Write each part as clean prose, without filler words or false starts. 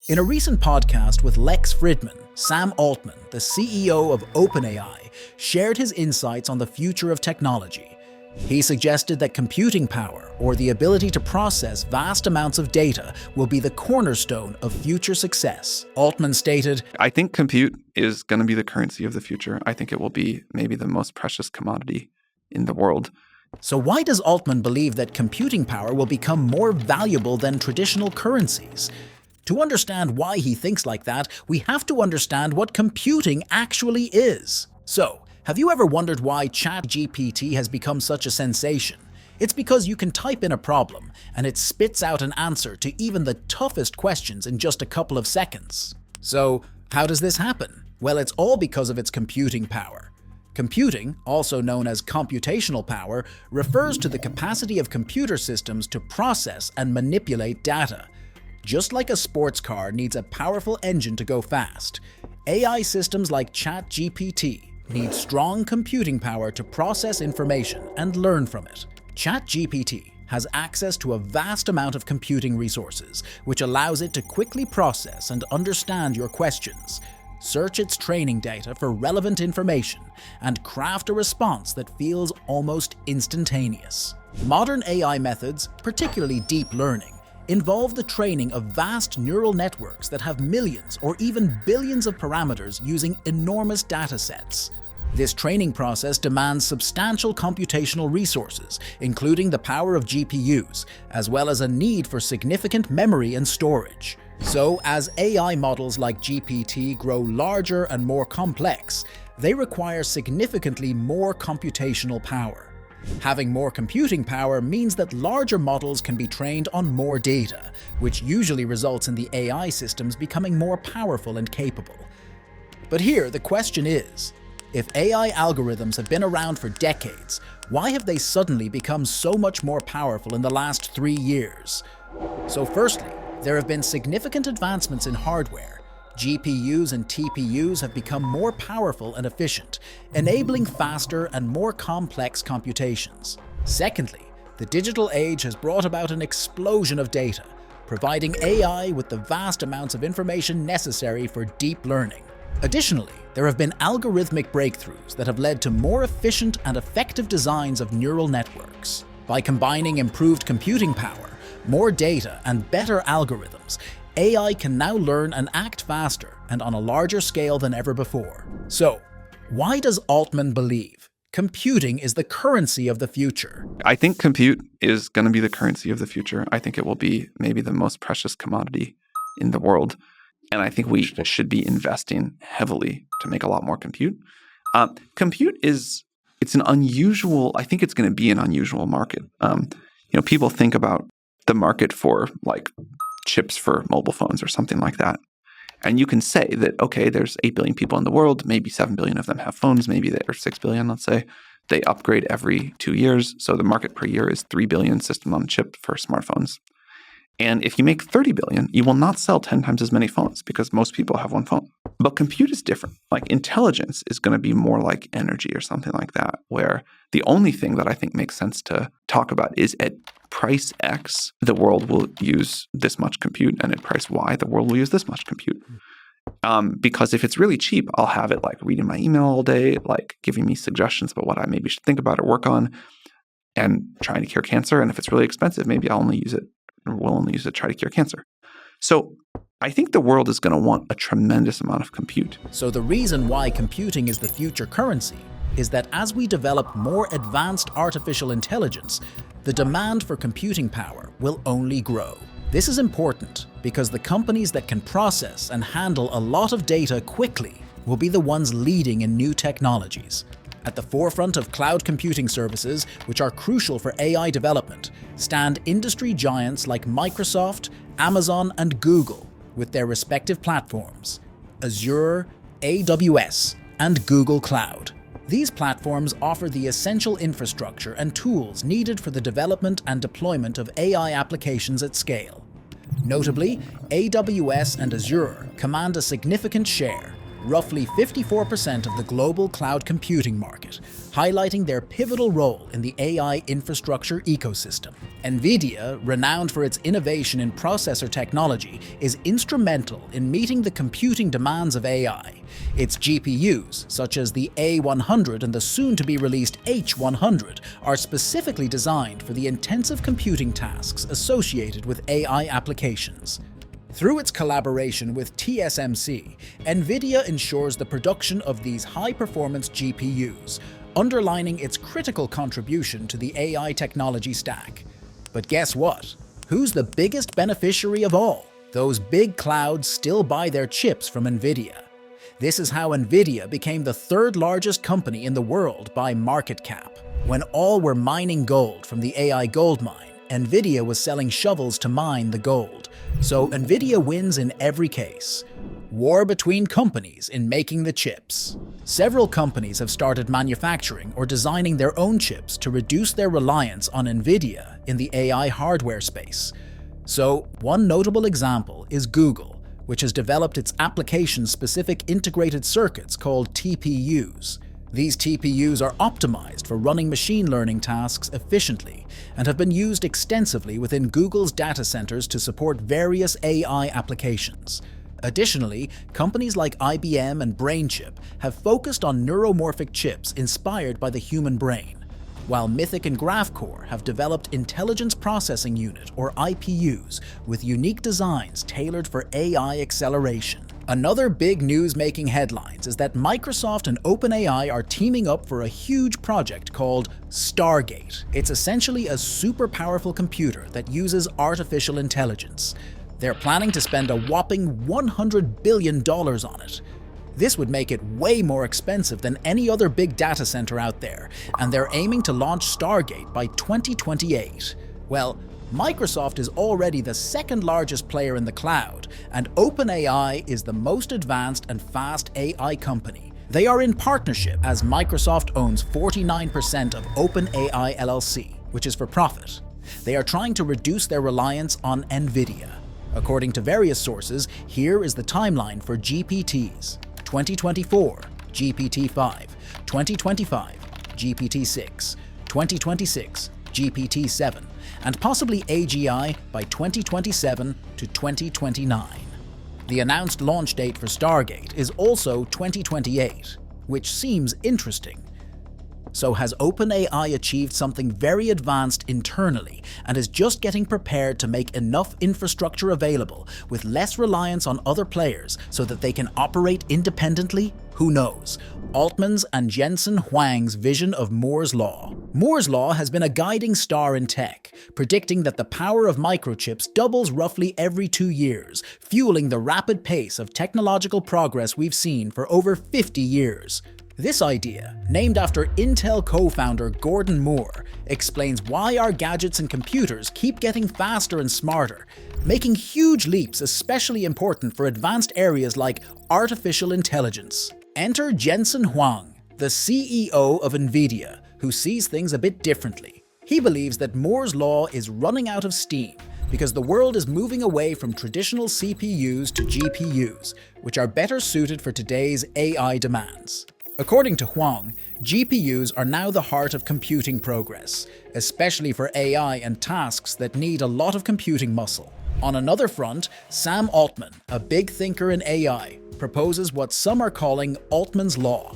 In a recent podcast with Lex Fridman, Sam Altman, the CEO of OpenAI, shared his insights on the future of technology. He suggested that computing power, or the ability to process vast amounts of data, will be the cornerstone of future success. Altman stated, I think compute is going to be the currency of the future. I think it will be maybe the most precious commodity in the world. So why does Altman believe that computing power will become more valuable than traditional currencies? To understand why he thinks like that, we have to understand what computing actually is. So, have you ever wondered why ChatGPT has become such a sensation? It's because you can type in a problem, and it spits out an answer to even the toughest questions in just a couple of seconds. So, how does this happen? Well, it's all because of its computing power. Computing, also known as computational power, refers to the capacity of computer systems to process and manipulate data. Just like a sports car needs a powerful engine to go fast, AI systems like ChatGPT need strong computing power to process information and learn from it. ChatGPT has access to a vast amount of computing resources, which allows it to quickly process and understand your questions, search its training data for relevant information, and craft a response that feels almost instantaneous. Modern AI methods, particularly deep learning, involve the training of vast neural networks that have millions or even billions of parameters using enormous data sets. This training process demands substantial computational resources, including the power of GPUs, as well as a need for significant memory and storage. So, as AI models like GPT grow larger and more complex, they require significantly more computational power. Having more computing power means that larger models can be trained on more data, which usually results in the AI systems becoming more powerful and capable. But here, the question is, if AI algorithms have been around for decades, why have they suddenly become so much more powerful in the last 3 years? So firstly, there have been significant advancements in hardware. GPUs and TPUs have become more powerful and efficient, enabling faster and more complex computations. Secondly, the digital age has brought about an explosion of data, providing AI with the vast amounts of information necessary for deep learning. Additionally, there have been algorithmic breakthroughs that have led to more efficient and effective designs of neural networks. By combining improved computing power, more data, and better algorithms, AI can now learn and act faster and on a larger scale than ever before. So, why does Altman believe computing is the currency of the future? I think compute is going to be the currency of the future. I think it will be maybe the most precious commodity in the world. And I think we should be investing heavily to make a lot more compute. Compute it's an unusual, I think it's going to be an unusual market. People think about the market for like chips for mobile phones or something like that. And you can say that, okay, there's 8 billion people in the world, maybe 7 billion of them have phones, maybe there's 6 billion, let's say. They upgrade every 2 years. So the market per year is 3 billion system on a chip for smartphones. And if you make 30 billion, you will not sell 10 times as many phones because most people have one phone. But compute is different. Like intelligence is going to be more like energy or something like that, where the only thing that I think makes sense to talk about is at price X, the world will use this much compute, and at price Y, the world will use this much compute. Because if it's really cheap, I'll have it like reading my email all day, like giving me suggestions about what I maybe should think about or work on, and trying to cure cancer. And if it's really expensive, maybe we'll only use it to try to cure cancer. So I think the world is going to want a tremendous amount of compute. So the reason why computing is the future currency is that as we develop more advanced artificial intelligence, the demand for computing power will only grow. This is important because the companies that can process and handle a lot of data quickly will be the ones leading in new technologies. At the forefront of cloud computing services, which are crucial for AI development, stand industry giants like Microsoft, Amazon, and Google with their respective platforms, Azure, AWS, and Google Cloud. These platforms offer the essential infrastructure and tools needed for the development and deployment of AI applications at scale. Notably, AWS and Azure command a significant share, roughly 54% of the global cloud computing market, highlighting their pivotal role in the AI infrastructure ecosystem. Nvidia, renowned for its innovation in processor technology, is instrumental in meeting the computing demands of AI. Its GPUs, such as the A100 and the soon-to-be-released H100, are specifically designed for the intensive computing tasks associated with AI applications. Through its collaboration with TSMC, Nvidia ensures the production of these high-performance GPUs, underlining its critical contribution to the AI technology stack. But guess what? Who's the biggest beneficiary of all? Those big clouds still buy their chips from Nvidia. This is how Nvidia became the third largest company in the world by market cap. When all were mining gold from the AI gold mine, Nvidia was selling shovels to mine the gold. So Nvidia wins in every case. War between companies in making the chips. Several companies have started manufacturing or designing their own chips to reduce their reliance on Nvidia in the AI hardware space. So, one notable example is Google, which has developed its application-specific integrated circuits called TPUs. These TPUs are optimized for running machine learning tasks efficiently and have been used extensively within Google's data centers to support various AI applications. Additionally, companies like IBM and BrainChip have focused on neuromorphic chips inspired by the human brain, while Mythic and Graphcore have developed Intelligence Processing Unit, or IPUs, with unique designs tailored for AI acceleration. Another big news-making headlines is that Microsoft and OpenAI are teaming up for a huge project called Stargate. It's essentially a super powerful computer that uses artificial intelligence. They're planning to spend a whopping $100 billion on it. This would make it way more expensive than any other big data center out there, and they're aiming to launch Stargate by 2028. Well, Microsoft is already the second largest player in the cloud, and OpenAI is the most advanced and fast AI company. They are in partnership as Microsoft owns 49% of OpenAI LLC, which is for profit. They are trying to reduce their reliance on Nvidia. According to various sources, here is the timeline for GPTs. 2024, GPT-5, 2025, GPT-6, 2026, GPT-7, and possibly AGI by 2027 to 2029. The announced launch date for Stargate is also 2028, which seems interesting. So has OpenAI achieved something very advanced internally and is just getting prepared to make enough infrastructure available with less reliance on other players so that they can operate independently? Who knows? Altman's and Jensen Huang's vision of Moore's Law. Moore's Law has been a guiding star in tech, predicting that the power of microchips doubles roughly every 2 years, fueling the rapid pace of technological progress we've seen for over 50 years. This idea, named after Intel co-founder Gordon Moore, explains why our gadgets and computers keep getting faster and smarter, making huge leaps especially important for advanced areas like artificial intelligence. Enter Jensen Huang, the CEO of Nvidia, who sees things a bit differently. He believes that Moore's Law is running out of steam because the world is moving away from traditional CPUs to GPUs, which are better suited for today's AI demands. According to Huang, GPUs are now the heart of computing progress, especially for AI and tasks that need a lot of computing muscle. On another front, Sam Altman, a big thinker in AI, proposes what some are calling Altman's Law.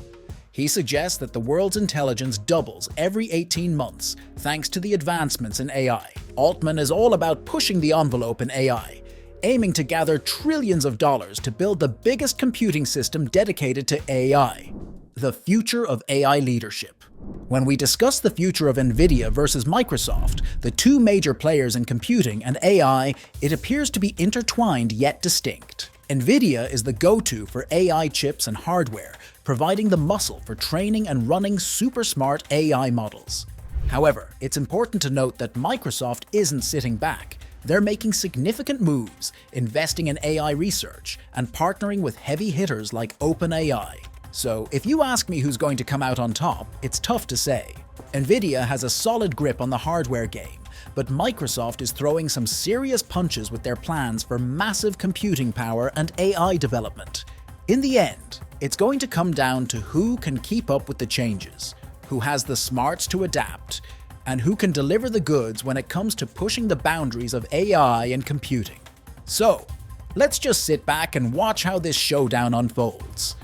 He suggests that the world's intelligence doubles every 18 months thanks to the advancements in AI. Altman is all about pushing the envelope in AI, aiming to gather trillions of dollars to build the biggest computing system dedicated to AI. The future of AI leadership. When we discuss the future of Nvidia versus Microsoft, the two major players in computing and AI, it appears to be intertwined yet distinct. Nvidia is the go-to for AI chips and hardware, providing the muscle for training and running super smart AI models. However, it's important to note that Microsoft isn't sitting back. They're making significant moves, investing in AI research, and partnering with heavy hitters like OpenAI. So, if you ask me who's going to come out on top, it's tough to say. Nvidia has a solid grip on the hardware game, but Microsoft is throwing some serious punches with their plans for massive computing power and AI development. In the end, It's going to come down to who can keep up with the changes, who has the smarts to adapt, and who can deliver the goods when it comes to pushing the boundaries of AI and computing. So, let's just sit back and watch how this showdown unfolds.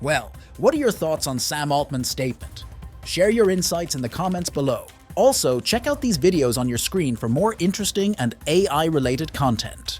Well, what are your thoughts on Sam Altman's statement? Share your insights in the comments below. Also, check out these videos on your screen for more interesting and AI-related content.